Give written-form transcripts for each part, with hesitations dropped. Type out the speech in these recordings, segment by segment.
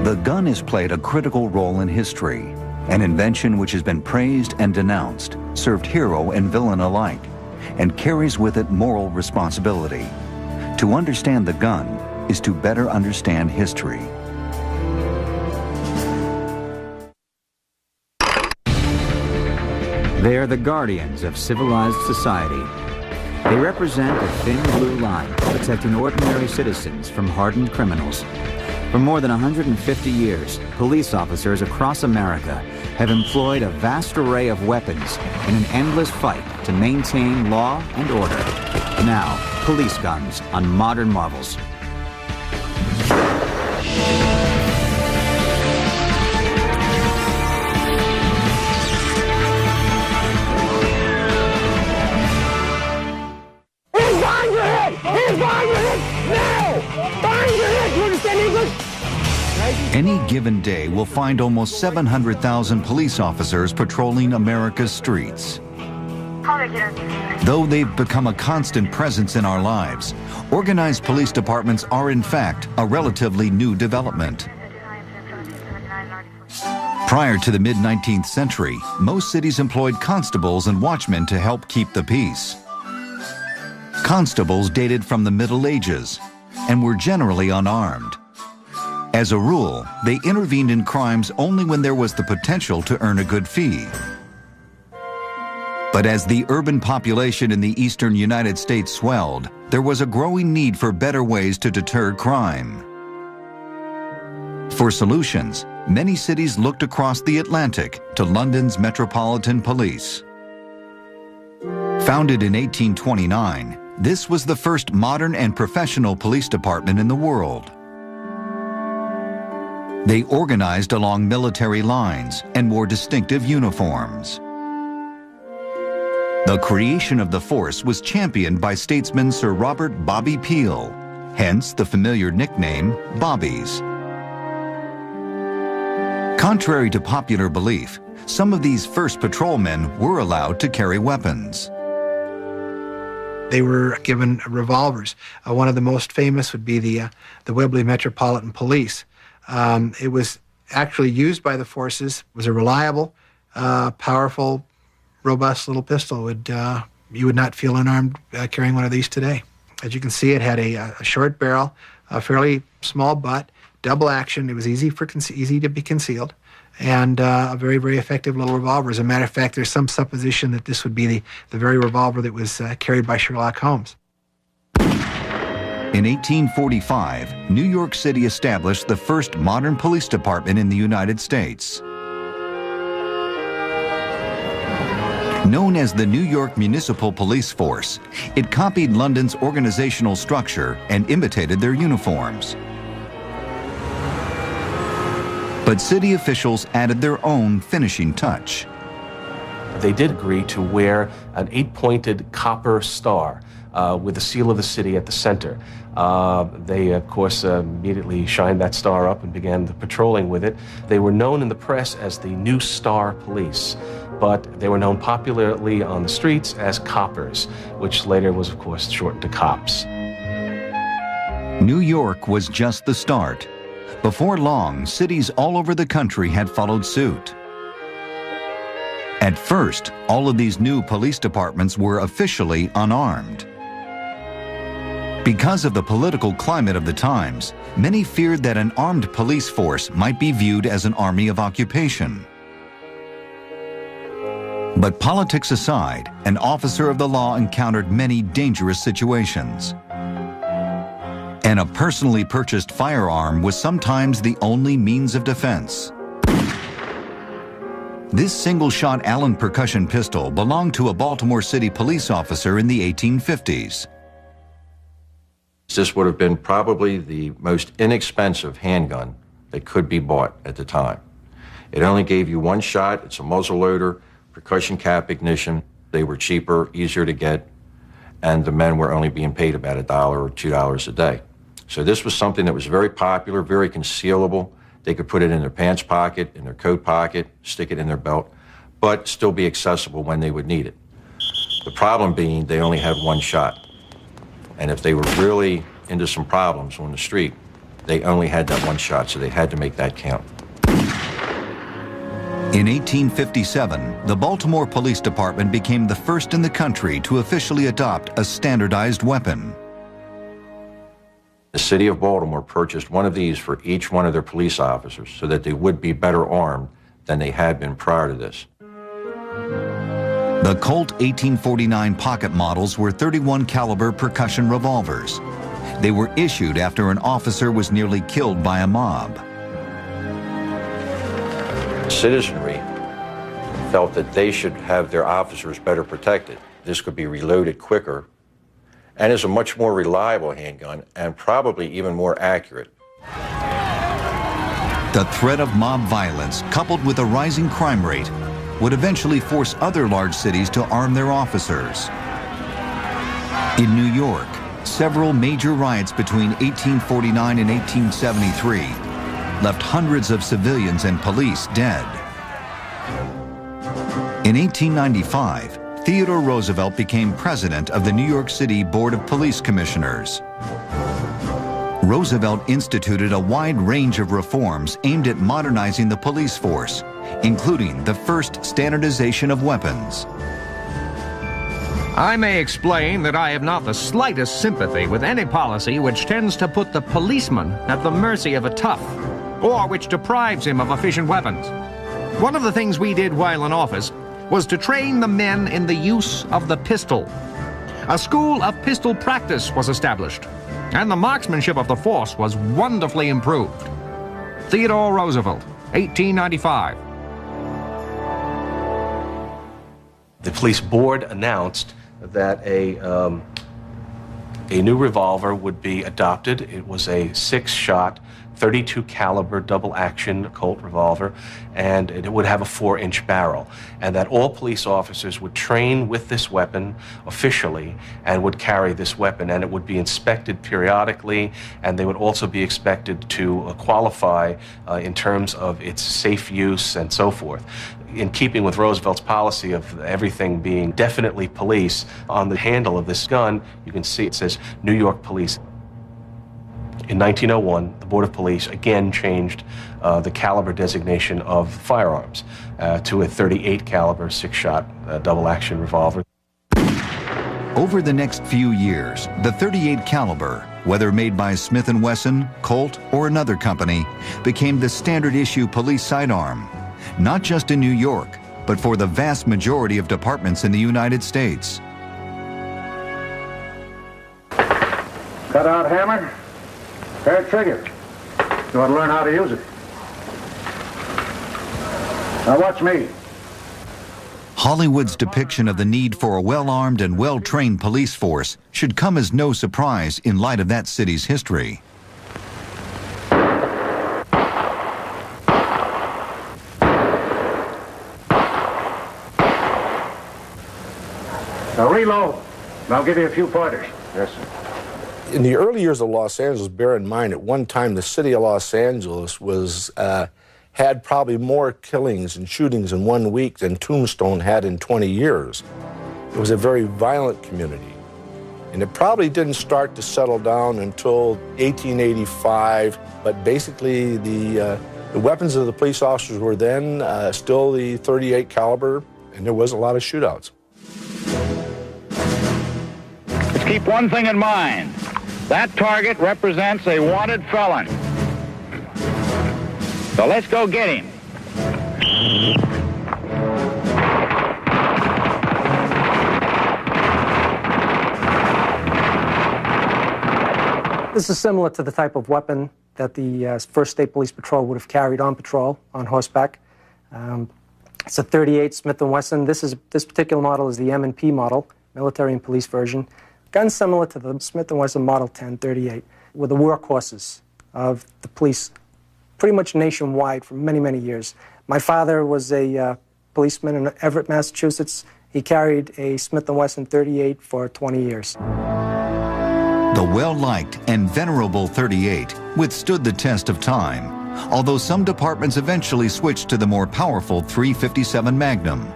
The gun has played a critical role in history, an invention which has been praised and denounced, served hero and villain alike, and carries with it moral responsibility. To understand the gun is to better understand history. They are the guardians of civilized society. They represent a thin blue line protecting ordinary citizens from hardened criminals. For more than 150 years, police officers across America have employed a vast array of weapons in an endless fight to maintain law and order. Now, police guns on Modern Marvels. Any given day will find almost 700,000 police officers patrolling America's streets. Though they've become a constant presence in our lives, organized police departments are in fact a relatively new development. Prior to the mid-19th century, most cities employed constables and watchmen to help keep the peace. Constables dated from the Middle Ages and were generally unarmed. As a rule, they intervened in crimes only when there was the potential to earn a good fee. But as the urban population in the eastern United States swelled, there was a growing need for better ways to deter crime. For solutions, many cities looked across the Atlantic to London's Metropolitan Police. Founded in 1829, this was the first modern and professional police department in the world. They organized along military lines and wore distinctive uniforms. The creation of the force was championed by statesman Sir Robert Bobby Peel, hence the familiar nickname Bobbies. Contrary to popular belief, some of these first patrolmen were allowed to carry weapons. They were given revolvers. One of the most famous would be the Webley Metropolitan Police. It was actually used by the forces. It was a reliable, powerful, robust little pistol. You would not feel unarmed carrying one of these today. As you can see, it had a short barrel, a fairly small butt, double action. It was easy to be concealed, and a very, very effective little revolver. As a matter of fact, there's some supposition that this would be the very revolver that was carried by Sherlock Holmes. In 1845, New York City established the first modern police department in the United States. Known as the New York Municipal Police Force, it copied London's organizational structure and imitated their uniforms. But city officials added their own finishing touch. They did agree to wear an 8-pointed copper star with the seal of the city at the center. They, of course, immediately shined that star up and began the patrolling with it. They were known in the press as the New Star Police, but they were known popularly on the streets as coppers, which later was, of course, shortened to cops. New York was just the start. Before long, cities all over the country had followed suit. At first, all of these new police departments were officially unarmed. Because of the political climate of the times, many feared that an armed police force might be viewed as an army of occupation. But politics aside, an officer of the law encountered many dangerous situations. And a personally purchased firearm was sometimes the only means of defense. This single-shot Allen percussion pistol belonged to a Baltimore City police officer in the 1850s. This would have been probably the most inexpensive handgun that could be bought at the time. It only gave you one shot. It's a muzzle loader, percussion cap ignition. They were cheaper, easier to get, and the men were only being paid about $1 or $2 a day. So this was something that was very popular, very concealable. They could put it in their pants pocket, in their coat pocket, stick it in their belt, but still be accessible when they would need it. The problem being they only had one shot. And if they were really into some problems on the street, They only had that one shot, so they had to make that count. In 1857, the Baltimore Police Department became the first in the country to officially adopt a standardized weapon. The city of Baltimore purchased one of these for each one of their police officers so that they would be better armed than they had been prior to this. The Colt 1849 pocket models were .31 caliber percussion revolvers. They were issued after an officer was nearly killed by a mob. Citizenry felt that they should have their officers better protected. This could be reloaded quicker and is a much more reliable handgun and probably even more accurate. The threat of mob violence, coupled with a rising crime rate, would eventually force other large cities to arm their officers. In New York, several major riots between 1849 and 1873 left hundreds of civilians and police dead. In 1895, Theodore Roosevelt became president of the New York City Board of Police Commissioners. Roosevelt instituted a wide range of reforms aimed at modernizing the police force, including the first standardization of weapons. I may explain that I have not the slightest sympathy with any policy which tends to put the policeman at the mercy of a tough, or which deprives him of efficient weapons. One of the things we did while in office was to train the men in the use of the pistol. A school of pistol practice was established, and the marksmanship of the force was wonderfully improved. Theodore Roosevelt, 1895. The police board announced that a new revolver would be adopted. It was a 6-shot, .32 caliber double action Colt revolver, and it would have a 4-inch barrel, and that all police officers would train with this weapon officially and would carry this weapon, and it would be inspected periodically, and they would also be expected to qualify in terms of its safe use and so forth. In keeping with Roosevelt's policy of everything being definitely police, on the handle of this gun, you can see it says New York Police. In 1901, the Board of Police again changed the caliber designation of firearms to a .38 caliber 6-shot double-action revolver. Over the next few years, the .38 caliber, whether made by Smith & Wesson, Colt, or another company, became the standard issue police sidearm, not just in New York, but for the vast majority of departments in the United States. Cut out hammer. Fair trigger. You want to learn how to use it. Now watch me. Hollywood's depiction of the need for a well-armed and well-trained police force should come as no surprise in light of that city's history. Now reload, and I'll give you a few pointers. Yes, sir. In the early years of Los Angeles, bear in mind, at one time the city of Los Angeles was had probably more killings and shootings in 1 week than Tombstone had in 20 years. It was a very violent community. And it probably didn't start to settle down until 1885, but basically the weapons of the police officers were then still the .38 caliber, and there was a lot of shootouts. Let's keep one thing in mind. That target represents a wanted felon. So let's go get him. This is similar to the type of weapon that the 1st State Police Patrol would have carried on patrol on horseback. It's a .38 Smith & Wesson. This particular model is the M&P model, military and police version. Gun similar to the Smith & Wesson Model 10 .38, were the workhorses of the police pretty much nationwide for many, many years. My father was a policeman in Everett, Massachusetts. He carried a Smith & Wesson .38 for 20 years. The well-liked and venerable .38 withstood the test of time, although some departments eventually switched to the more powerful .357 Magnum.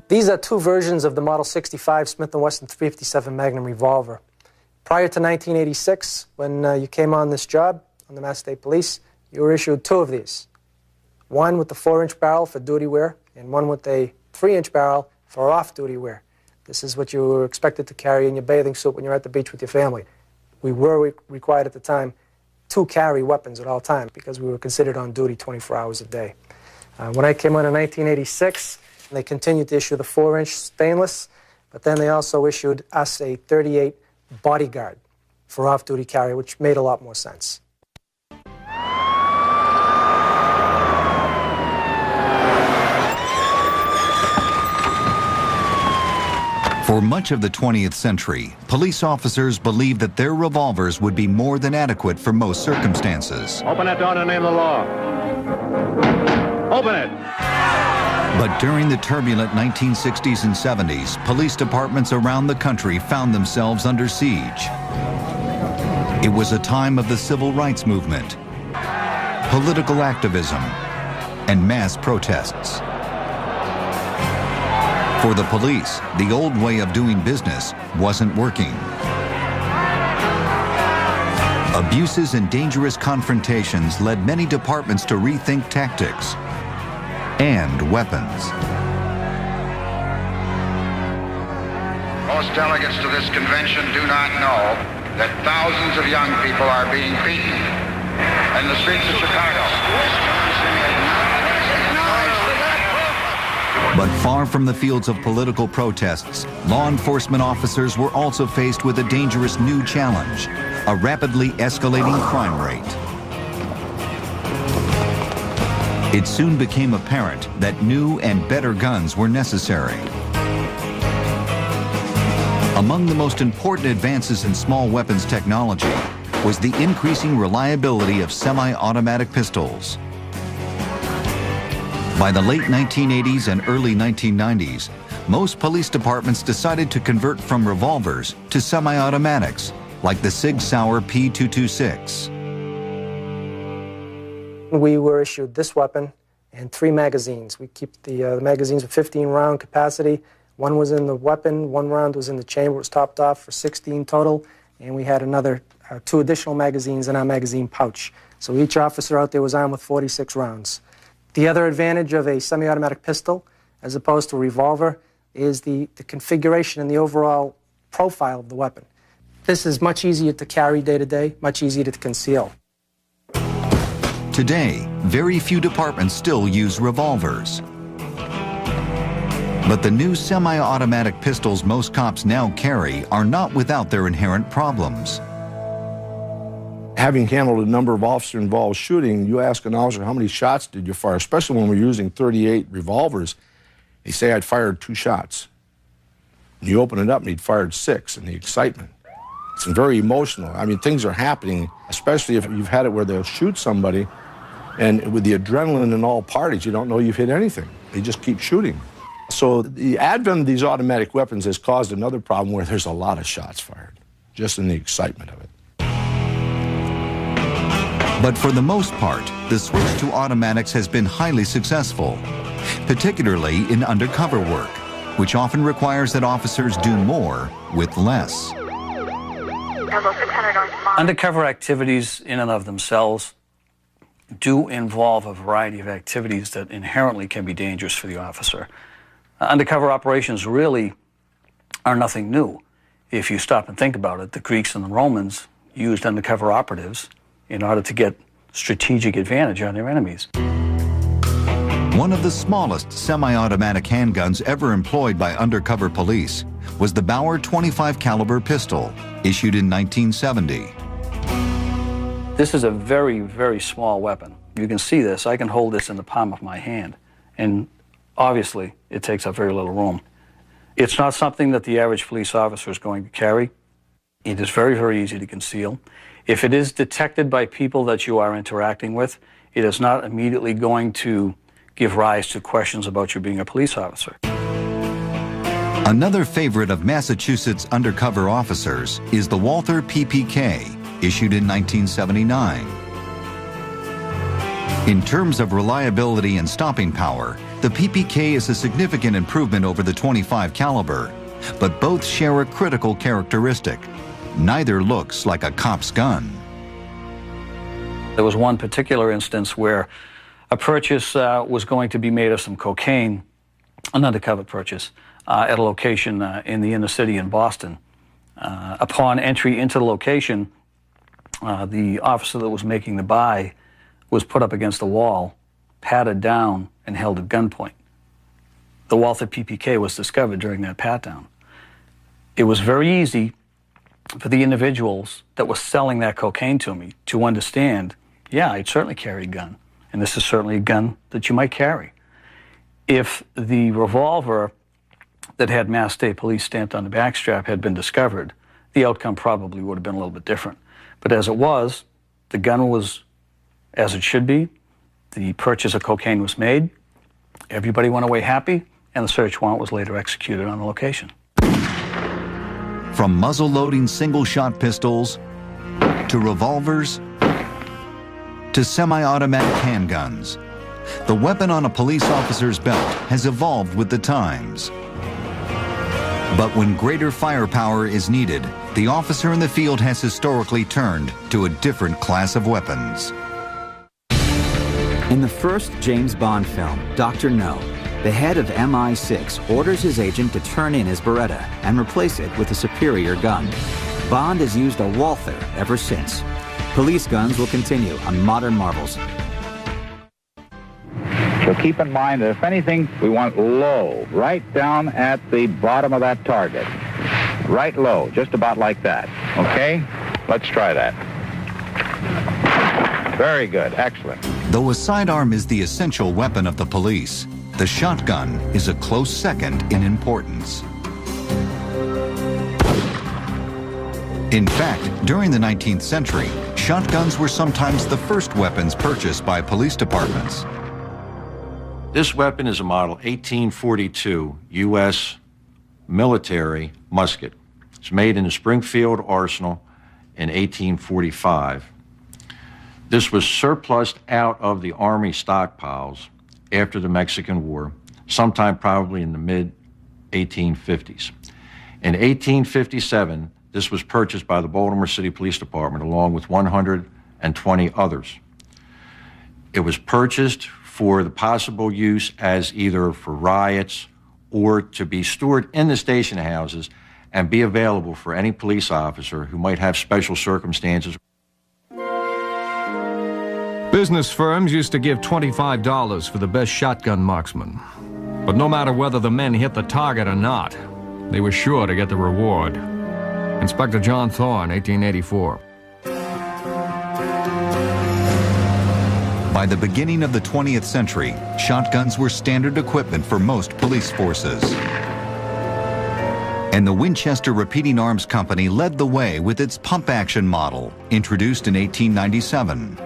These are two versions of the Model 65 Smith & Wesson .357 Magnum revolver. Prior to 1986, when you came on this job on the Mass State Police, you were issued 2 of these. One with the 4-inch barrel for duty wear, and one with a 3-inch barrel for off-duty wear. This is what you were expected to carry in your bathing suit when you're at the beach with your family. We were required at the time to carry weapons at all times because we were considered on duty 24 hours a day. When I came on in 1986, they continued to issue the 4-inch stainless, but then they also issued us a 38 bodyguard for off-duty carry, which made a lot more sense. For much of the 20th century, police officers believed that their revolvers would be more than adequate for most circumstances. Open that door in the name of the law. Open it. But during the turbulent 1960s and 70s, police departments around the country found themselves under siege. It was a time of the civil rights movement, political activism, and mass protests. For the police, the old way of doing business wasn't working. Abuses and dangerous confrontations led many departments to rethink tactics and weapons. Most delegates to this convention do not know that thousands of young people are being beaten in the streets of Chicago. But far from the fields of political protests, law enforcement officers were also faced with a dangerous new challenge, a rapidly escalating crime rate. It soon became apparent that new and better guns were necessary. Among the most important advances in small weapons technology was the increasing reliability of semi-automatic pistols. By the late 1980s and early 1990s, most police departments decided to convert from revolvers to semi-automatics, like the Sig Sauer P226. We were issued this weapon and 3 magazines. We keep the magazines with 15-round capacity. One was in the weapon, 1 round was in the chamber, it was topped off for 16 total, and we had another 2 additional magazines in our magazine pouch. So each officer out there was armed with 46 rounds. The other advantage of a semi-automatic pistol, as opposed to a revolver, is the configuration and the overall profile of the weapon. This is much easier to carry day to day, much easier to conceal. Today, very few departments still use revolvers. But the new semi-automatic pistols most cops now carry are not without their inherent problems. Having handled a number of officer-involved shooting, you ask an officer, how many shots did you fire? Especially when we're using 38 revolvers. They say I'd fired 2 shots. And you open it up and he'd fired 6 in the excitement. It's very emotional. I mean, things are happening, especially if you've had it where they'll shoot somebody, and with the adrenaline in all parties, you don't know you've hit anything. They just keep shooting. So the advent of these automatic weapons has caused another problem where there's a lot of shots fired, just in the excitement of it. But for the most part, the switch to automatics has been highly successful, particularly in undercover work, which often requires that officers do more with less. Undercover activities in and of themselves do involve a variety of activities that inherently can be dangerous for the officer. Undercover operations really are nothing new. If you stop and think about it, the Greeks and the Romans used undercover operatives in order to get strategic advantage on their enemies. One of the smallest semi-automatic handguns ever employed by undercover police was the Bauer 25 caliber pistol, issued in 1970. This is a very, very small weapon. You can see this. I can hold this in the palm of my hand, and obviously it takes up very little room. It's not something that the average police officer is going to carry. It is very, very easy to conceal. If it is detected by people that you are interacting with, it is not immediately going to give rise to questions about you being a police officer. Another favorite of Massachusetts undercover officers is the Walther PPK, issued in 1979. In terms of reliability and stopping power, the PPK is a significant improvement over the 25 caliber, but both share a critical characteristic. neither looks like a cop's gun. There was one particular instance where a purchase was going to be made of some cocaine, an undercover purchase, at a location in the inner city in Boston. Upon entry into the location, the officer that was making the buy was put up against the wall, patted down, and held at gunpoint. The Walther PPK was discovered during that pat-down. It was very easy for the individuals that were selling that cocaine to me to understand, yeah, I'd certainly carry a gun, and this is certainly a gun that you might carry. If the revolver that had Mass State Police stamped on the backstrap had been discovered, the outcome probably would have been a little bit different. But as it was, the gun was as it should be. The purchase of cocaine was made. Everybody went away happy, and the search warrant was later executed on the location. From muzzle-loading single-shot pistols to revolvers to semi-automatic handguns, the weapon on a police officer's belt has evolved with the times. But when greater firepower is needed, the officer in the field has historically turned to a different class of weapons. In the first James Bond film, Dr. No, the head of MI6 orders his agent to turn in his Beretta and replace it with a superior gun. Bond has used a Walther ever since. Police guns will continue on modern marvels. So keep in mind that if anything, we want low, right down at the bottom of that target. Right low, just about like that. Okay? Let's try that. Very good, excellent. Though a sidearm is the essential weapon of the police, the shotgun is a close second in importance. In fact, during the 19th century, shotguns were sometimes the first weapons purchased by police departments. This weapon is a model 1842 U.S. military musket. It's made in the Springfield Arsenal in 1845. This was surplused out of the Army stockpiles after the Mexican War, sometime probably in the mid-1850s. In 1857, this was purchased by the Baltimore City Police Department along with 120 others. It was purchased for the possible use as either for riots or to be stored in the station houses and be available for any police officer who might have special circumstances. Business firms used to give $25 for the best shotgun marksman. But no matter whether the men hit the target or not, they were sure to get the reward. Inspector John Thorne, 1884. By the beginning of the 20th century, shotguns were standard equipment for most police forces. And the Winchester Repeating Arms Company led the way with its pump-action model, introduced in 1897.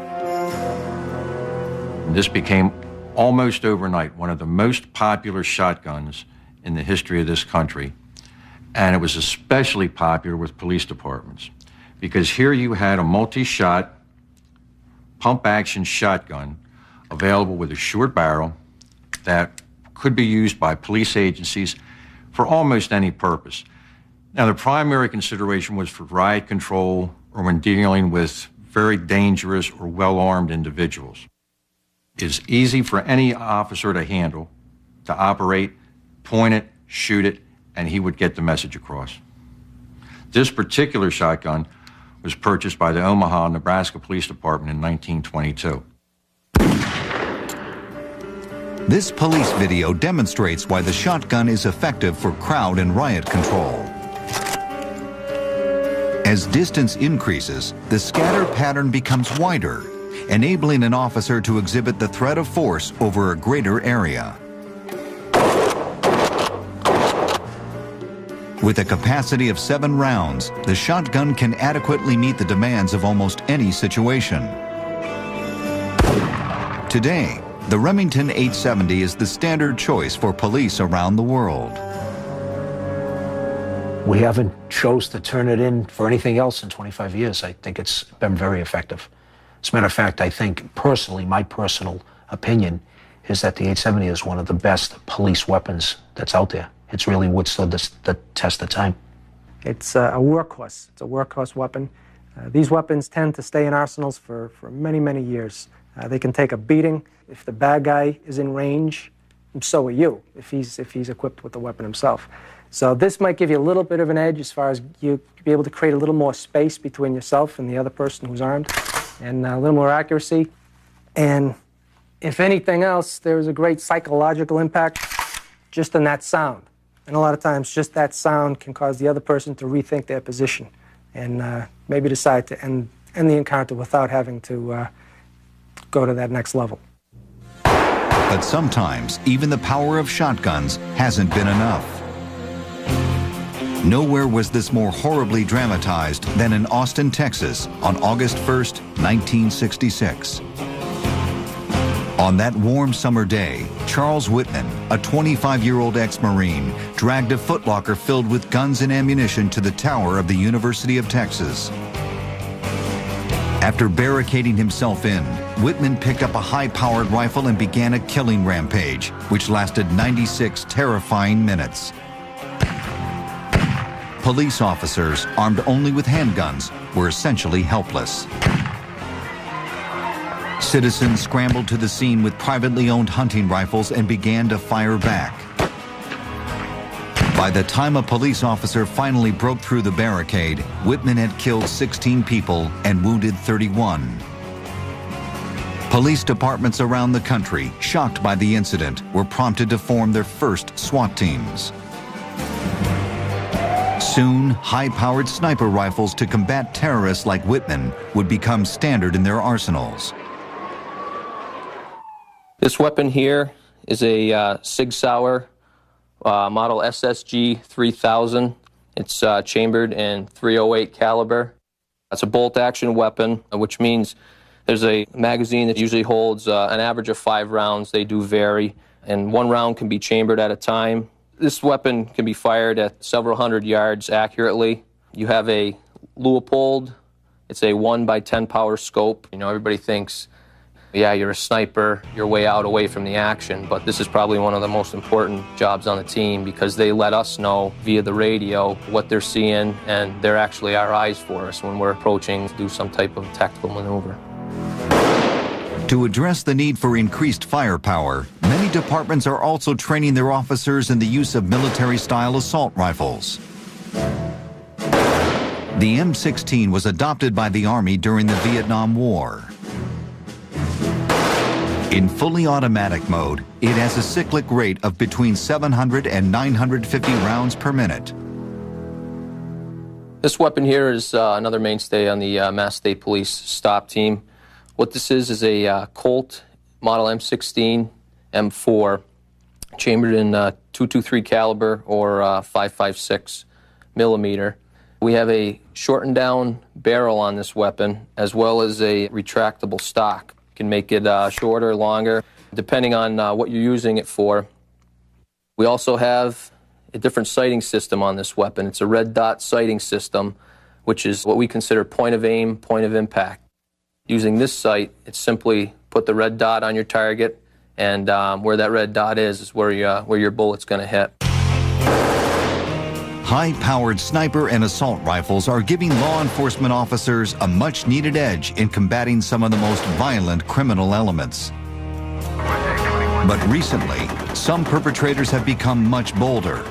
This became almost overnight one of the most popular shotguns in the history of this country. And it was especially popular with police departments because here you had a multi-shot pump-action shotgun available with a short barrel that could be used by police agencies for almost any purpose. Now, the primary consideration was for riot control or when dealing with very dangerous or well-armed individuals. It's easy for any officer to handle, to operate, point it, shoot it, and he would get the message across. This particular shotgun was purchased by the Omaha, Nebraska Police Department in 1922. This police video demonstrates why the shotgun is effective for crowd and riot control. As distance increases, the scatter pattern becomes wider, enabling an officer to exhibit the threat of force over a greater area. With a capacity of 7 rounds, the shotgun can adequately meet the demands of almost any situation. Today, the Remington 870 is the standard choice for police around the world. We haven't chose to turn it in for anything else in 25 years. I think it's been very effective. As a matter of fact, I think personally, my personal opinion is that the 870 is one of the best police weapons that's out there. It's really withstood the test of time. It's a workhorse. It's a workhorse weapon. These weapons tend to stay in arsenals for many, many years. They can take a beating. If the bad guy is in range, so are you, if he's equipped with the weapon himself. So this might give you a little bit of an edge as far as you be able to create a little more space between yourself and the other person who's armed, and a little more accuracy. And if anything else, there's a great psychological impact just in that sound. And a lot of times, just that sound can cause the other person to rethink their position and maybe decide to end the encounter without having to go to that next level. But sometimes, even the power of shotguns hasn't been enough. Nowhere was this more horribly dramatized than in Austin, Texas, on August 1st, 1966. On that warm summer day, Charles Whitman, a 25-year-old ex-Marine, dragged a footlocker filled with guns and ammunition to the tower of the University of Texas. After barricading himself in, Whitman picked up a high-powered rifle and began a killing rampage, which lasted 96 terrifying minutes. Police officers, armed only with handguns, were essentially helpless. Citizens scrambled to the scene with privately owned hunting rifles and began to fire back. By the time a police officer finally broke through the barricade, Whitman had killed 16 people and wounded 31. Police departments around the country, shocked by the incident, were prompted to form their first SWAT teams. Soon, high-powered sniper rifles to combat terrorists like Whitman would become standard in their arsenals. This weapon here is a Sig Sauer model SSG 3000. It's chambered in .308 caliber. That's a bolt-action weapon, which means there's a magazine that usually holds an average of 5 rounds. They do vary, and 1 round can be chambered at a time. This weapon can be fired at several hundred yards accurately. You have a Leupold. It's a 1x10 power scope. You know, everybody thinks, yeah, you're a sniper, you're way out away from the action, but this is probably one of the most important jobs on the team because they let us know via the radio what they're seeing, and they're actually our eyes for us when we're approaching to do some type of tactical maneuver. To address the need for increased firepower, many departments are also training their officers in the use of military-style assault rifles. The M16 was adopted by the Army during the Vietnam War. In fully automatic mode, it has a cyclic rate of between 700 and 950 rounds per minute. This weapon here is another mainstay on the Mass State Police stop team. What this is a Colt model M16 M4 chambered in .223 caliber or 5.56 millimeter. We have a shortened down barrel on this weapon as well as a retractable stock. You can make it shorter, longer, depending on what you're using it for. We also have a different sighting system on this weapon. It's a red dot sighting system, which is what we consider point of aim, point of impact. Using this sight, it's simply put the red dot on your target, and where that red dot is where your bullet's going to hit. High-powered sniper and assault rifles are giving law enforcement officers a much-needed edge in combating some of the most violent criminal elements. But recently, some perpetrators have become much bolder,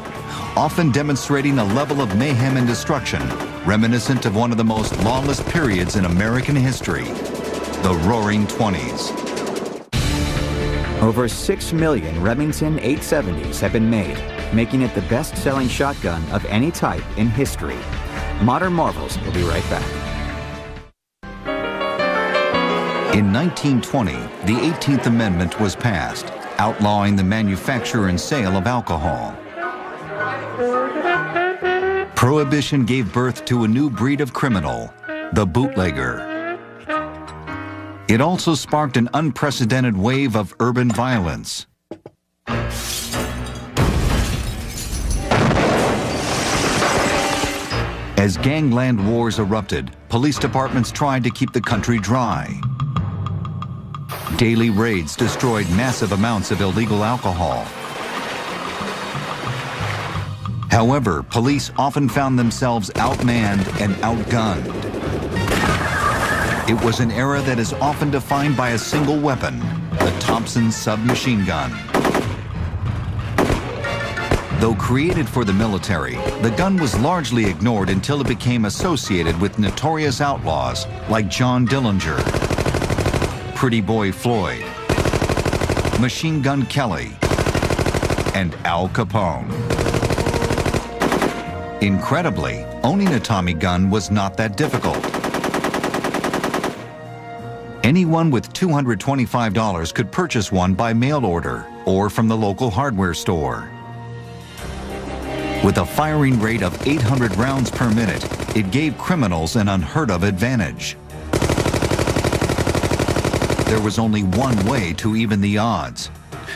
often demonstrating a level of mayhem and destruction reminiscent of one of the most lawless periods in American history, the Roaring '20s. Over 6 million Remington 870s have been made, making it the best-selling shotgun of any type in history. Modern Marvels will be right back. In 1920, the 18th Amendment was passed, outlawing the manufacture and sale of alcohol. Prohibition gave birth to a new breed of criminal, the bootlegger. It also sparked an unprecedented wave of urban violence. As gangland wars erupted, police departments tried to keep the country dry. Daily raids destroyed massive amounts of illegal alcohol. However, police often found themselves outmanned and outgunned. It was an era that is often defined by a single weapon, the Thompson submachine gun. Though created for the military, the gun was largely ignored until it became associated with notorious outlaws like John Dillinger, Pretty Boy Floyd, Machine Gun Kelly, and Al Capone. Incredibly, owning a Tommy gun was not that difficult. Anyone with $225 could purchase one by mail order or from the local hardware store. With a firing rate of 800 rounds per minute, it gave criminals an unheard-of advantage. There was only one way to even the odds.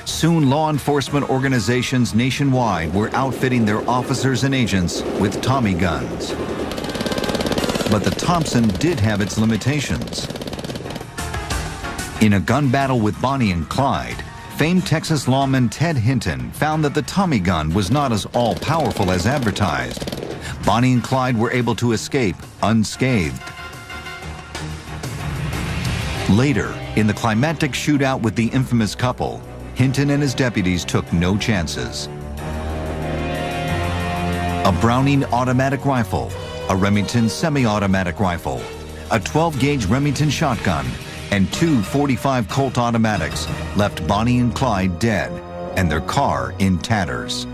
Soon, law enforcement organizations nationwide were outfitting their officers and agents with Tommy guns. But the Thompson did have its limitations. In a gun battle with Bonnie and Clyde, famed Texas lawman Ted Hinton found that the Tommy gun was not as all-powerful as advertised. Bonnie and Clyde were able to escape unscathed. Later, in the climactic shootout with the infamous couple, Hinton and his deputies took no chances. A Browning automatic rifle, a Remington semi-automatic rifle, a 12-gauge Remington shotgun, and 2 .45 Colt automatics left Bonnie and Clyde dead and their car in tatters.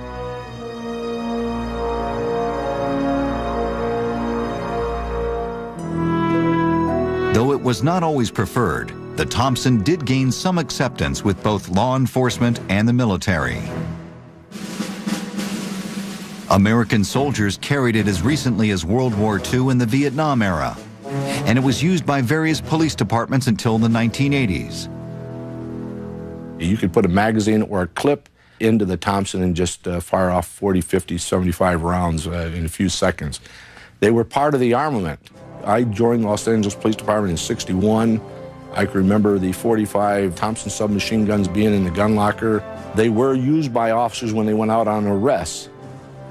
Though it was not always preferred, the Thompson did gain some acceptance with both law enforcement and the military. American soldiers carried it as recently as World War II and the Vietnam era, and it was used by various police departments until the 1980s. You could put a magazine or a clip into the Thompson and just fire off 40, 50, 75 rounds in a few seconds. They were part of the armament. I joined Los Angeles Police Department in '61. I can remember the 45 Thompson submachine guns being in the gun locker. They were used by officers when they went out on arrests.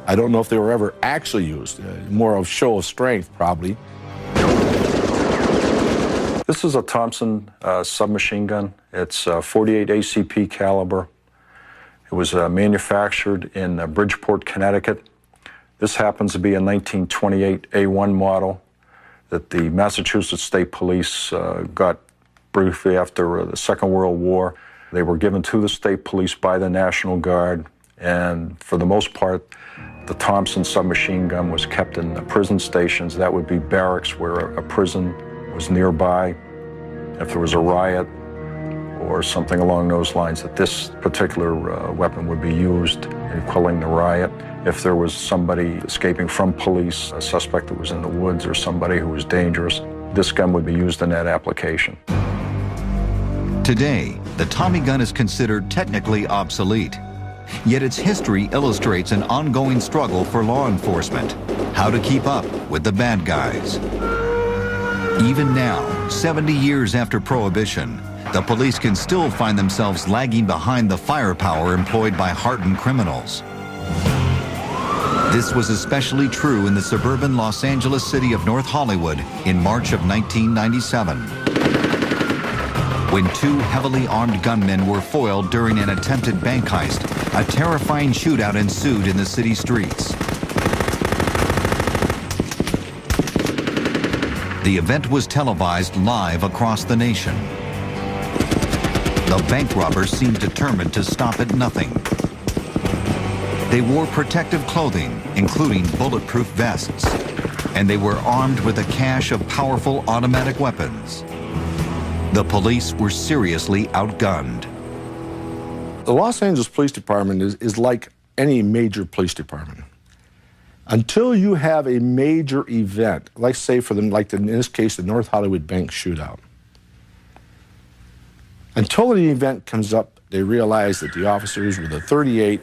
I don't know if they were ever actually used, more of show of strength probably. This is a Thompson submachine gun. It's 48 ACP caliber. It was manufactured in Bridgeport, Connecticut. This happens to be a 1928 A1 model that the Massachusetts State Police got briefly after the Second World War. They were given to the State Police by the National Guard, and for the most part, the Thompson submachine gun was kept in the prison stations. That would be barracks where a prison was nearby. If there was a riot or something along those lines, that this particular weapon would be used in quelling the riot. If there was somebody escaping from police, a suspect that was in the woods or somebody who was dangerous, this gun would be used in that application. Today, the Tommy gun is considered technically obsolete. Yet its history illustrates an ongoing struggle for law enforcement, how to keep up with the bad guys. Even now, 70 years after Prohibition, the police can still find themselves lagging behind the firepower employed by hardened criminals. This was especially true in the suburban Los Angeles city of North Hollywood in March of 1997, when 2 heavily armed gunmen were foiled during an attempted bank heist. A terrifying shootout ensued in the city streets. The event was televised live across the nation. The bank robbers seemed determined to stop at nothing. They wore protective clothing, including bulletproof vests, and they were armed with a cache of powerful automatic weapons. The police were seriously outgunned. The Los Angeles Police Department is like any major police department. Until you have a major event, like say for them, like in this case, the North Hollywood bank shootout. Until the event comes up, they realize that the officers with a .38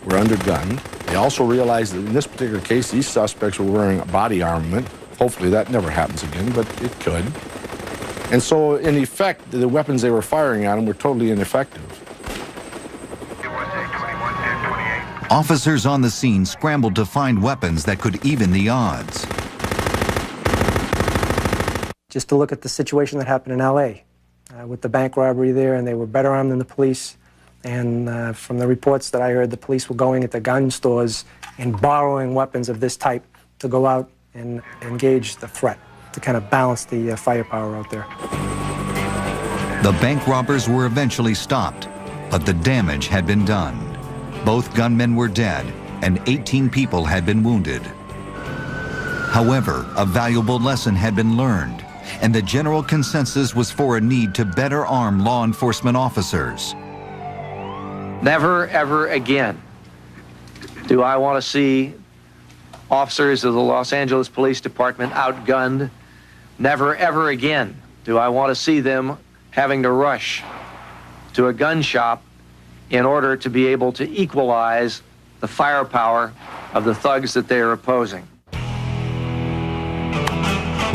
were undergunned. They also realized that in this particular case, these suspects were wearing a body armament. Hopefully that never happens again, but it could. And so, in effect, the weapons they were firing on them were totally ineffective. Officers on the scene scrambled to find weapons that could even the odds. Just to look at the situation that happened in L.A. With the bank robbery there, and they were better armed than the police. And from the reports that I heard, the police were going into gun stores and borrowing weapons of this type to go out and engage the threat, to kind of balance the firepower out there. The bank robbers were eventually stopped, but the damage had been done. Both gunmen were dead, and 18 people had been wounded. However, a valuable lesson had been learned, and the general consensus was for a need to better arm law enforcement officers. Never, ever again do I want to see officers of the Los Angeles Police Department outgunned. Never, ever again do I want to see them having to rush to a gun shop in order to be able to equalize the firepower of the thugs that they are opposing.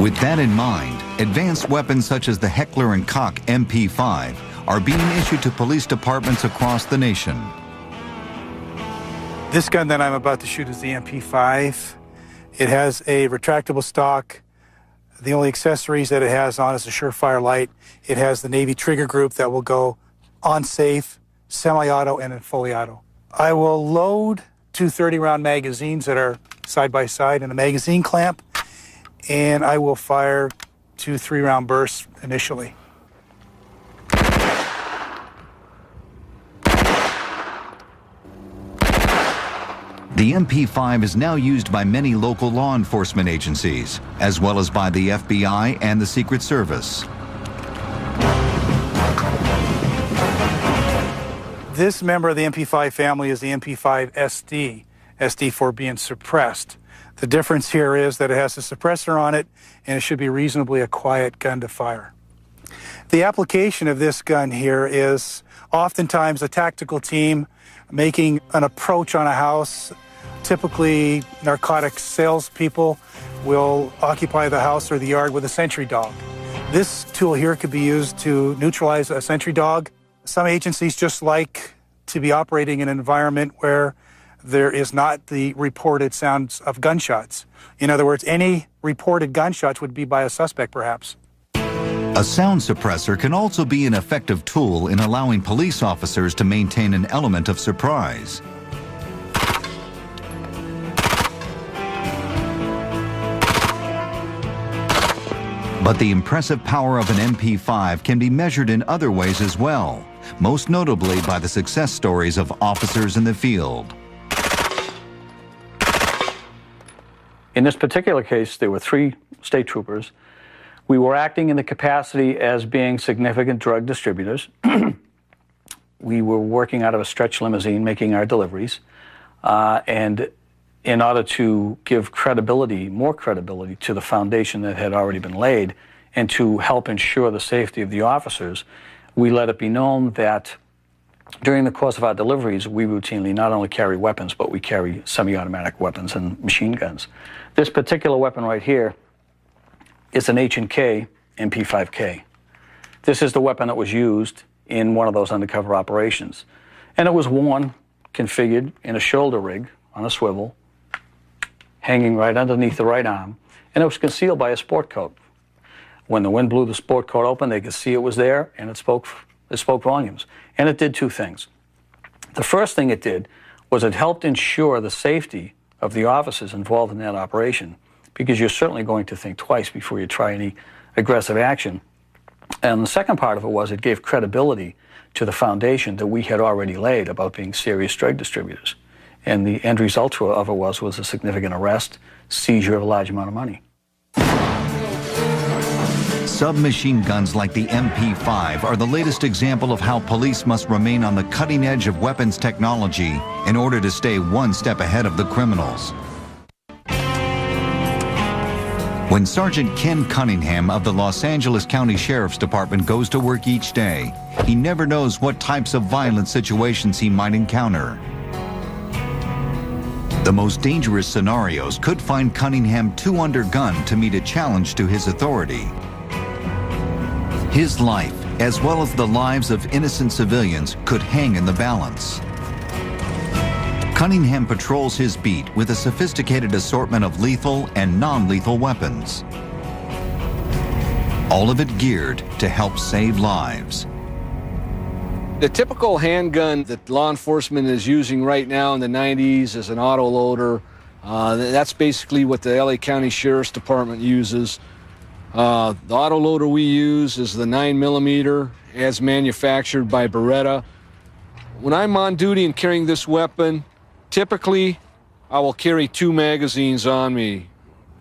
With that in mind, advanced weapons such as the Heckler & Koch MP5 are being issued to police departments across the nation. This gun that I'm about to shoot is the MP5. It has a retractable stock. The only accessories that it has on is a Surefire light. It has the Navy trigger group that will go on safe, semi-auto, and in fully auto. I will load two 30-round magazines that are side by side in a magazine clamp, and I will fire two 3-round bursts initially. The MP5 is now used by many local law enforcement agencies, as well as by the FBI and the Secret Service. This member of the MP5 family is the MP5 SD, SD for being suppressed. The difference here is that it has a suppressor on it, and it should be reasonably a quiet gun to fire. The application of this gun here is oftentimes a tactical team making an approach on a house. Typically, narcotics salespeople will occupy the house or the yard with a sentry dog. This tool here could be used to neutralize a sentry dog. Some agencies just like to be operating in an environment where there is not the reported sounds of gunshots. In other words, any reported gunshots would be by a suspect, perhaps. A sound suppressor can also be an effective tool in allowing police officers to maintain an element of surprise. But the impressive power of an MP5 can be measured in other ways as well, most notably by the success stories of officers in the field. In this particular case, there were 3 state troopers. We were acting in the capacity as being significant drug distributors. We were working out of a stretch limousine making our deliveries. And in order to give credibility, more credibility to the foundation that had already been laid and to help ensure the safety of the officers, we let it be known that during the course of our deliveries, we routinely not only carry weapons, but we carry semi-automatic weapons and machine guns. This particular weapon right here is an H&K MP5K. This is the weapon that was used in one of those undercover operations. And it was worn, configured in a shoulder rig on a swivel, hanging right underneath the right arm, and it was concealed by a sport coat. When the wind blew the sport coat open, they could see it was there, and it spoke volumes. And it did 2 things. The first thing it did was it helped ensure the safety of the officers involved in that operation, because you're certainly going to think twice before you try any aggressive action. And the second part of it was it gave credibility to the foundation that we had already laid about being serious drug distributors. And the end result of it was a significant arrest, seizure of a large amount of money. Submachine guns like the MP5 are the latest example of how police must remain on the cutting edge of weapons technology in order to stay one step ahead of the criminals. When Sergeant Ken Cunningham of the Los Angeles County Sheriff's Department goes to work each day, he never knows what types of violent situations he might encounter. The most dangerous scenarios could find Cunningham too undergunned to meet a challenge to his authority. His life, as well as the lives of innocent civilians, could hang in the balance. Cunningham patrols his beat with a sophisticated assortment of lethal and non-lethal weapons. All of it geared to help save lives. The typical handgun that law enforcement is using right now in the 90s is an autoloader. That's basically what the LA County Sheriff's Department uses. The autoloader we use is the 9mm as manufactured by Beretta. When I'm on duty and carrying this weapon, typically I will carry 2 magazines on me,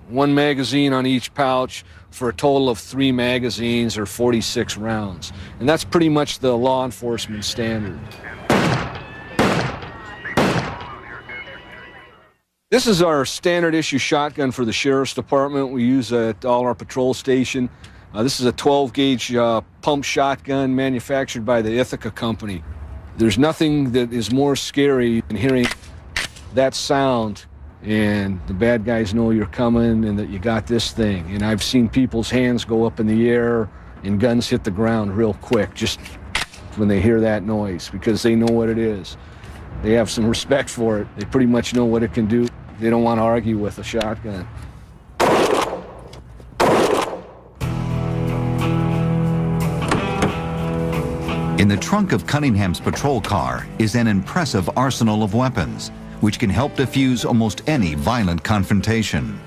1 magazine on each pouch, for a total of 3 magazines or 46 rounds. And that's pretty much the law enforcement standard. This is our standard issue shotgun for the Sheriff's Department. We use it at all our patrol station. This is a 12-gauge pump shotgun manufactured by the Ithaca Company. There's nothing that is more scary than hearing that sound and the bad guys know you're coming and that you got this thing. And I've seen people's hands go up in the air and guns hit the ground real quick just when they hear that noise because they know what it is. They have some respect for it. They pretty much know what it can do. They don't want to argue with a shotgun. In the trunk of Cunningham's patrol car is an impressive arsenal of weapons, which can help defuse almost any violent confrontation.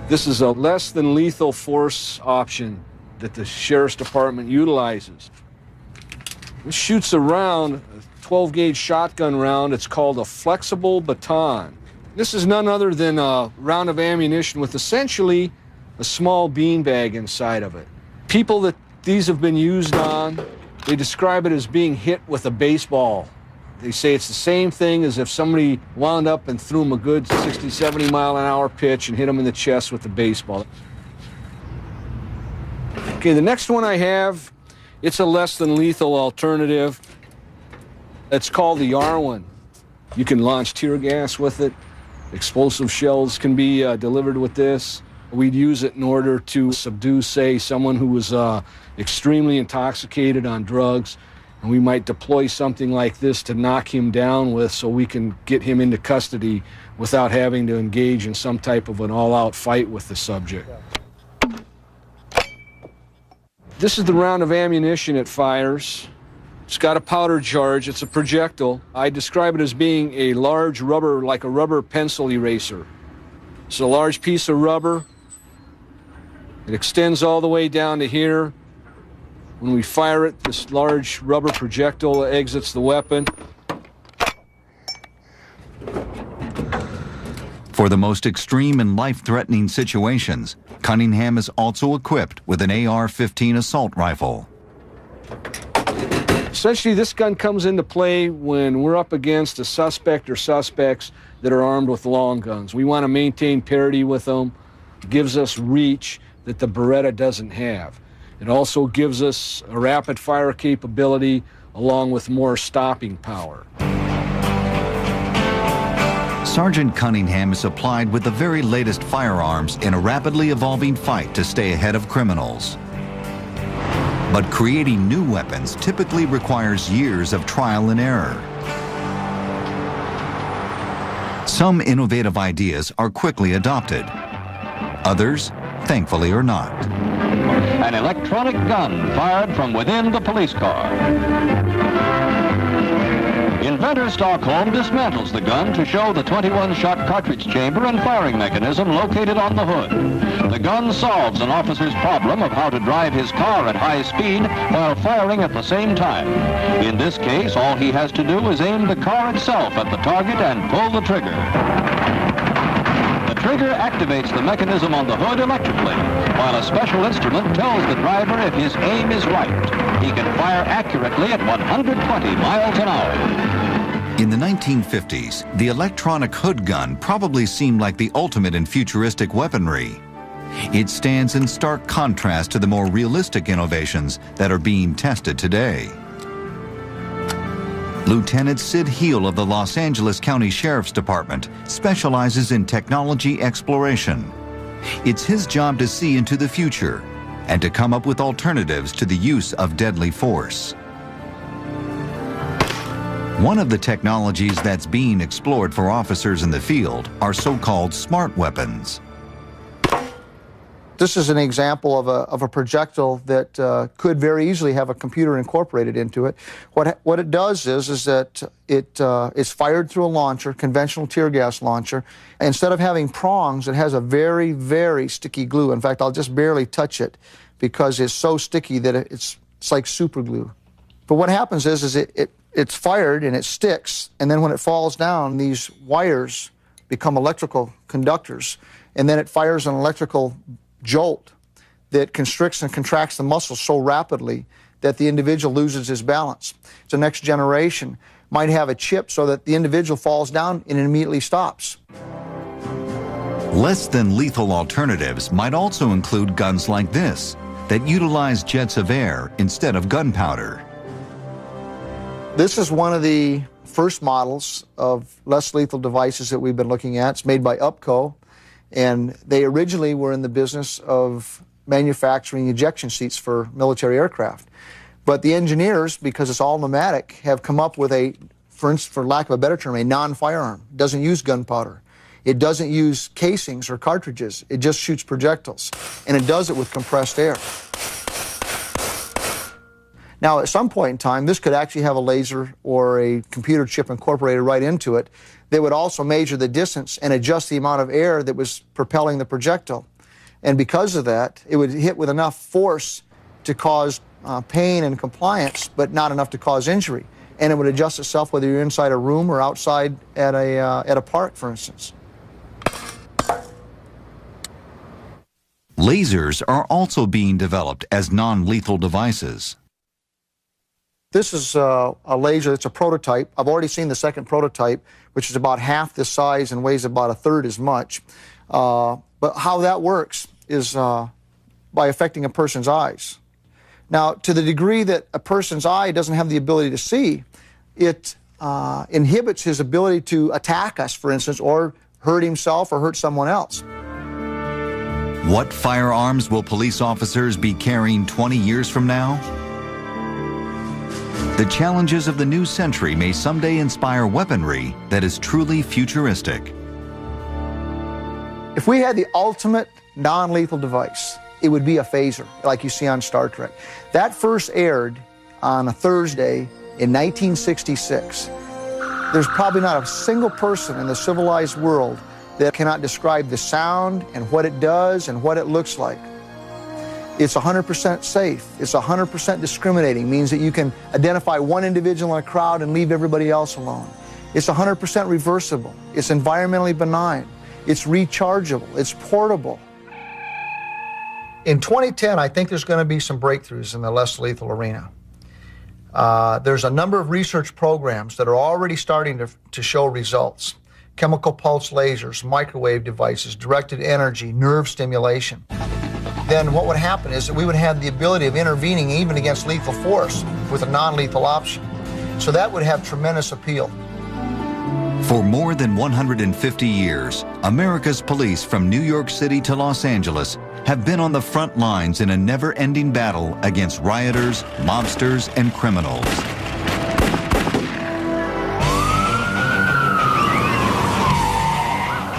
This is a less than lethal force option that the Sheriff's Department utilizes. It shoots a round, a 12-gauge shotgun round. It's called a flexible baton. This is none other than a round of ammunition with essentially a small beanbag inside of it. People that these have been used on, they describe it as being hit with a baseball. They say it's the same thing as if somebody wound up and threw them a good 60, 70 mile an hour pitch and hit them in the chest with a baseball. Okay, the next one I have, it's a less than lethal alternative. It's called the R1. You can launch tear gas with it. Explosive shells can be delivered with this. We'd use it in order to subdue, say, someone who was extremely intoxicated on drugs. And we might deploy something like this to knock him down with so we can get him into custody without having to engage in some type of an all-out fight with the subject. This is the round of ammunition it fires. It's got a powder charge. It's a projectile. I describe it as being a large rubber, like a rubber pencil eraser. It's a large piece of rubber. It extends all the way down to here. When we fire it, this large rubber projectile exits the weapon. For the most extreme and life-threatening situations, Cunningham is also equipped with an AR-15 assault rifle. Essentially, this gun comes into play when we're up against a suspect or suspects that are armed with long guns. We want to maintain parity with them. It gives us reach that the Beretta doesn't have. It also gives us a rapid fire capability along with more stopping power. Sergeant Cunningham is supplied with the very latest firearms in a rapidly evolving fight to stay ahead of criminals. But creating new weapons typically requires years of trial and error. Some innovative ideas are quickly adopted. Others, thankfully, are not. An electronic gun fired from within the police car. Inventor Stockholm dismantles the gun to show the 21-shot cartridge chamber and firing mechanism located on the hood. The gun solves an officer's problem of how to drive his car at high speed while firing at the same time. In this case, all he has to do is aim the car itself at the target and pull the trigger. The trigger activates the mechanism on the hood electrically, while a special instrument tells the driver if his aim is right. He can fire accurately at 120 miles an hour. In the 1950s, the electronic hood gun probably seemed like the ultimate in futuristic weaponry. It stands in stark contrast to the more realistic innovations that are being tested today. Lieutenant Sid Heal of the Los Angeles County Sheriff's Department specializes in technology exploration. It's his job to see into the future and to come up with alternatives to the use of deadly force. One of the technologies that's being explored for officers in the field are so-called smart weapons. This is an example of a projectile that could very easily have a computer incorporated into it. What it does is that it is fired through a launcher, conventional tear gas launcher. Instead of having prongs, it has a very, very sticky glue. In fact, I'll just barely touch it because it's so sticky that it's like super glue. But what happens is it's fired and it sticks, and then when it falls down, these wires become electrical conductors, and then it fires an electrical jolt that constricts and contracts the muscles so rapidly that the individual loses his balance. The next generation might have a chip so that the individual falls down and it immediately stops. Less than lethal alternatives might also include guns like this that utilize jets of air instead of gunpowder. This is one of the first models of less lethal devices that we've been looking at. It's made by UPCO. And they originally were in the business of manufacturing ejection seats for military aircraft. But the engineers, because it's all pneumatic, have come up with for lack of a better term, a non-firearm. It doesn't use gunpowder. It doesn't use casings or cartridges. It just shoots projectiles. And it does it with compressed air. Now, at some point in time, this could actually have a laser or a computer chip incorporated right into it. They would also measure the distance and adjust the amount of air that was propelling the projectile. And because of that, it would hit with enough force to cause pain and compliance, but not enough to cause injury. And it would adjust itself whether you're inside a room or outside at a park, for instance. Lasers are also being developed as non-lethal devices. This is a laser that's a prototype. I've already seen the second prototype, which is about half this size and weighs about a third as much. But how that works is by affecting a person's eyes. Now, to the degree that a person's eye doesn't have the ability to see, it inhibits his ability to attack us, for instance, or hurt himself or hurt someone else. What firearms will police officers be carrying 20 years from now? The challenges of the new century may someday inspire weaponry that is truly futuristic. If we had the ultimate non-lethal device, it would be a phaser, like you see on Star Trek. That first aired on a Thursday in 1966. There's probably not a single person in the civilized world that cannot describe the sound and what it does and what it looks like. It's 100% safe. It's 100% discriminating, means that you can identify one individual in a crowd and leave everybody else alone. It's 100% reversible. It's environmentally benign. It's rechargeable. It's portable. In 2010, I think there's going to be some breakthroughs in the less lethal arena. There's a number of research programs that are already starting to show results. Chemical pulse lasers, microwave devices, directed energy, nerve stimulation. Then what would happen is that we would have the ability of intervening even against lethal force with a non-lethal option. So that would have tremendous appeal. For more than 150 years, America's police from New York City to Los Angeles have been on the front lines in a never-ending battle against rioters, mobsters, and criminals.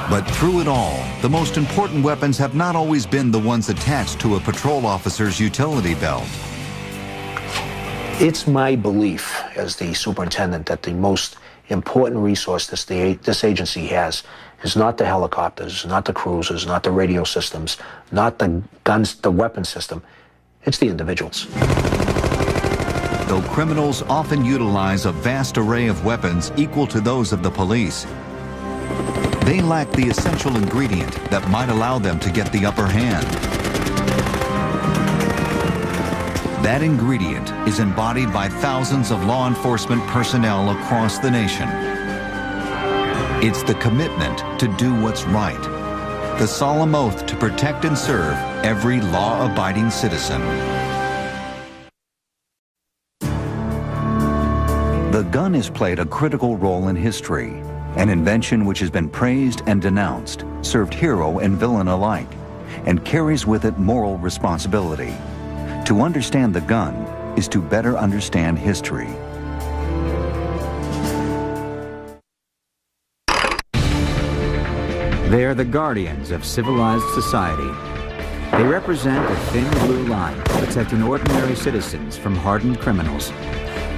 But through it all, the most important weapons have not always been the ones attached to a patrol officer's utility belt. It's my belief as the superintendent that the most important resource this agency has is not the helicopters, not the cruisers, not the radio systems, not the guns, the weapon system. It's the individuals. Though criminals often utilize a vast array of weapons equal to those of the police, they lack the essential ingredient that might allow them to get the upper hand. That ingredient is embodied by thousands of law enforcement personnel across the nation. It's the commitment to do what's right, the solemn oath to protect and serve every law-abiding citizen. The gun has played a critical role in history. An invention which has been praised and denounced, served hero and villain alike, and carries with it moral responsibility. To understand the gun is to better understand history. They're the guardians of civilized society. They represent a thin blue line protecting ordinary citizens from hardened criminals.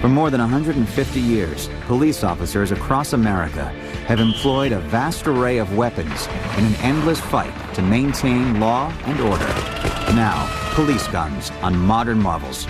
For more than 150 years, police officers across America have employed a vast array of weapons in an endless fight to maintain law and order. Now, police guns on modern marvels.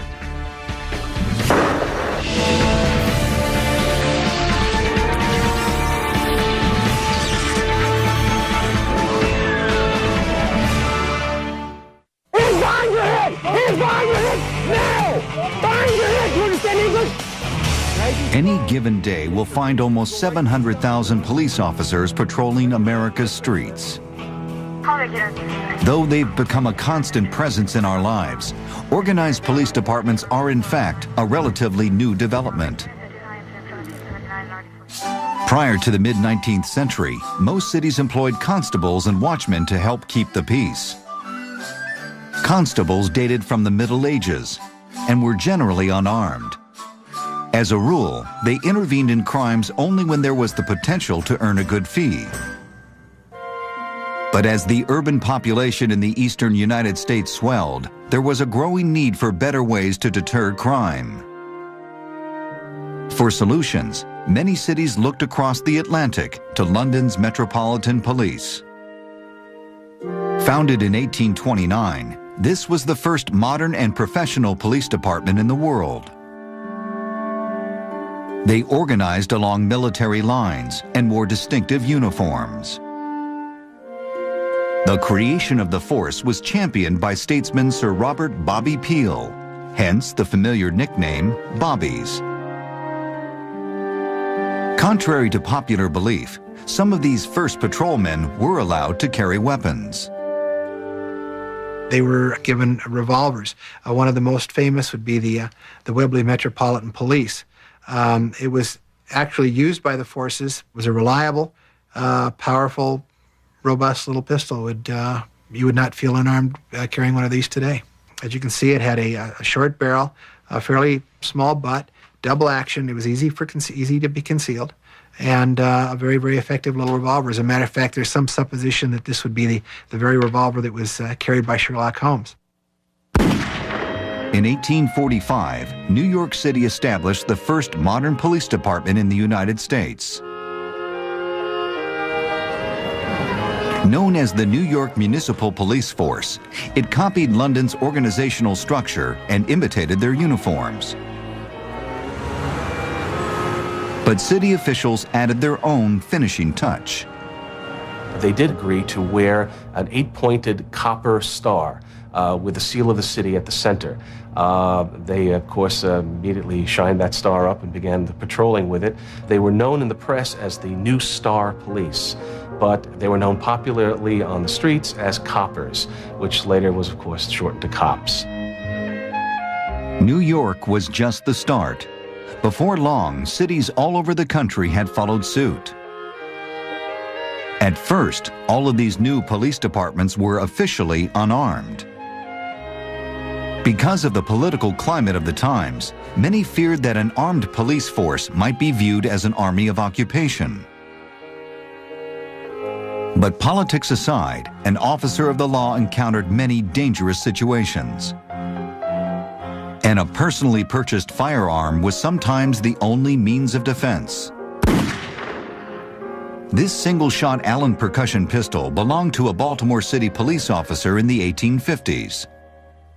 Any given day will find almost 700,000 police officers patrolling America's streets. Though they've become a constant presence in our lives, organized police departments are in fact a relatively new development. Prior to the mid-19th century, most cities employed constables and watchmen to help keep the peace. Constables dated from the Middle Ages and were generally unarmed. As a rule, they intervened in crimes only when there was the potential to earn a good fee. But as the urban population in the eastern United States swelled, there was a growing need for better ways to deter crime. For solutions, many cities looked across the Atlantic to London's Metropolitan Police. Founded in 1829, this was the first modern and professional police department in the world. They organized along military lines and wore distinctive uniforms. The creation of the force was championed by statesman Sir Robert Bobby Peel, hence the familiar nickname Bobbies. Contrary to popular belief, some of these first patrolmen were allowed to carry weapons. They were given revolvers. One of the most famous would be the Webley Metropolitan Police. It was actually used by the forces. It was a reliable, powerful, robust little pistol. You would not feel unarmed carrying one of these today. As you can see, it had a short barrel, a fairly small butt, double action. It was easy to be concealed, and a very, very effective little revolver. As a matter of fact, there's some supposition that this would be the very revolver that was carried by Sherlock Holmes. In 1845, New York City established the first modern police department in the United States. Known as the New York Municipal Police Force, it copied London's organizational structure and imitated their uniforms. But city officials added their own finishing touch. They did agree to wear an 8-pointed copper star with the seal of the city at the center. They, of course, immediately shined that star up and began the patrolling with it. They were known in the press as the New Star Police, but they were known popularly on the streets as coppers, which later was, of course, shortened to cops. New York was just the start. Before long, cities all over the country had followed suit. At first, all of these new police departments were officially unarmed. Because of the political climate of the times, many feared that an armed police force might be viewed as an army of occupation. But politics aside, an officer of the law encountered many dangerous situations. And a personally purchased firearm was sometimes the only means of defense. This single-shot Allen percussion pistol belonged to a Baltimore City police officer in the 1850s.